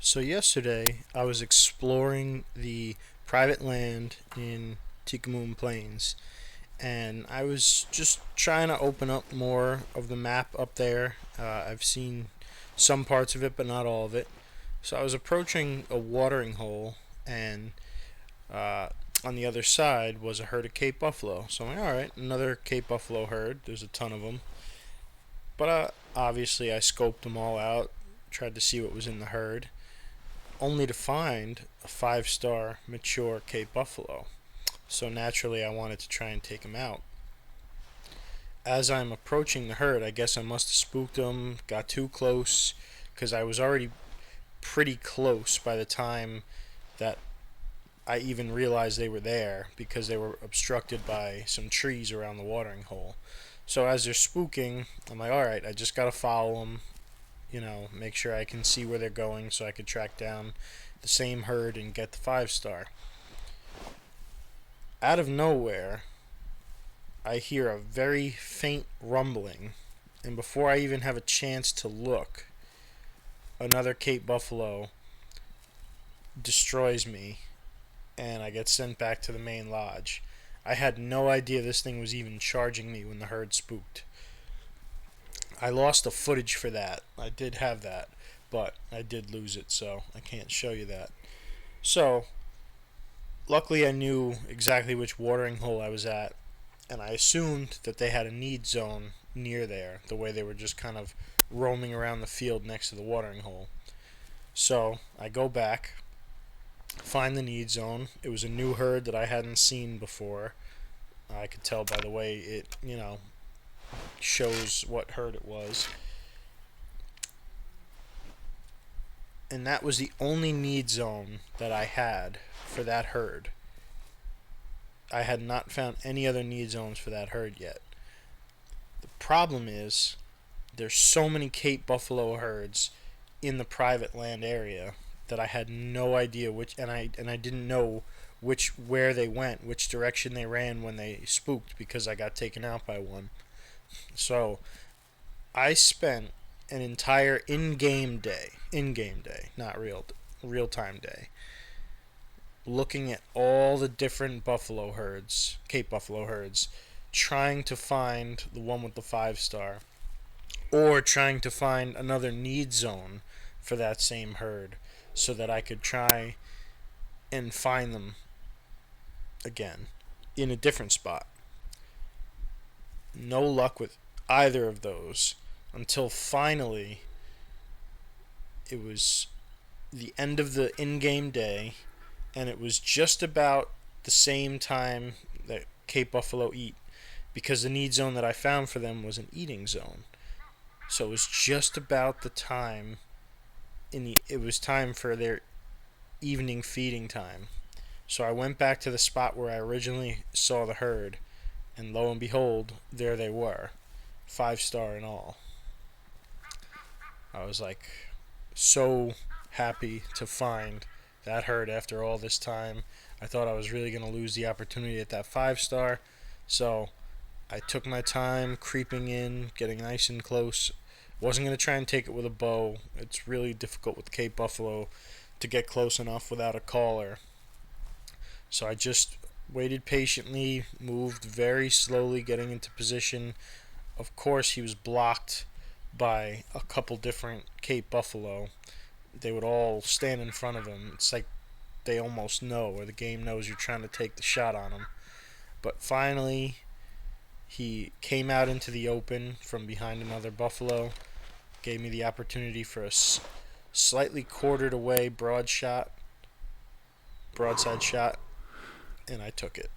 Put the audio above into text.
So yesterday I was exploring the private land in Tikamoon Plains, and I was just trying to open up more of the map up there. I've seen some parts of it, but not all of it. So I was approaching a watering hole, and uh, on the other side was a herd of Cape buffalo. So I'm like, all right, another Cape buffalo herd. There's a ton of them, but obviously I scoped them all out, tried to see what was in the herd, only to find a 5-star mature Cape Buffalo. So naturally, I wanted to try and take him out. As I'm approaching the herd, I guess I must have spooked them, got too close, because I was already pretty close by the time that I even realized they were there, because they were obstructed by some trees around the watering hole. So as they're spooking, I'm like, alright, I just gotta follow them, make sure I can see where they're going so I could track down the same herd and get the 5-star. Out of nowhere, I hear a very faint rumbling, and before I even have a chance to look, another Cape Buffalo destroys me, and I get sent back to the main lodge. I had no idea this thing was even charging me when the herd spooked. I lost the footage for that. I did have that, but I did lose it, so I can't show you that. So, luckily I knew exactly which watering hole I was at, and I assumed that they had a need zone near there, the way they were just kind of roaming around the field next to the watering hole. So, I go back, find the need zone. It was a new herd that I hadn't seen before. I could tell by the way it, shows what herd it was. And that was the only need zone that I had for that herd. I had not found any other need zones for that herd yet. The problem is there's so many Cape Buffalo herds in the private land area that I had no idea which, and I didn't know where they went, which direction they ran when they spooked, because I got taken out by one. So I spent an entire in-game day, not real time day, looking at all the different buffalo herds, Cape Buffalo herds, trying to find the one with the 5-star, or trying to find another need zone for that same herd so that I could try and find them again in a different spot. No luck with either of those until finally it was the end of the in-game day, and it was just about the same time that Cape Buffalo eat, because the need zone that I found for them was an eating zone. So it was just about the time it was time for their evening feeding time. So I went back to the spot where I originally saw the herd, and lo and behold, there they were, 5-star and all. I was like so happy to find that herd after all this time. I thought I was really going to lose the opportunity at that 5-star, so I took my time creeping in, getting nice and close. Wasn't going to try and take it with a bow. It's really difficult with Cape Buffalo to get close enough without a caller. So I just waited patiently, moved very slowly, getting into position. Of course, he was blocked by a couple different Cape Buffalo. They would all stand in front of him. It's like they almost know, or the game knows you're trying to take the shot on him. But finally, he came out into the open from behind another buffalo, gave me the opportunity for a slightly quartered away broadside shot, and I took it.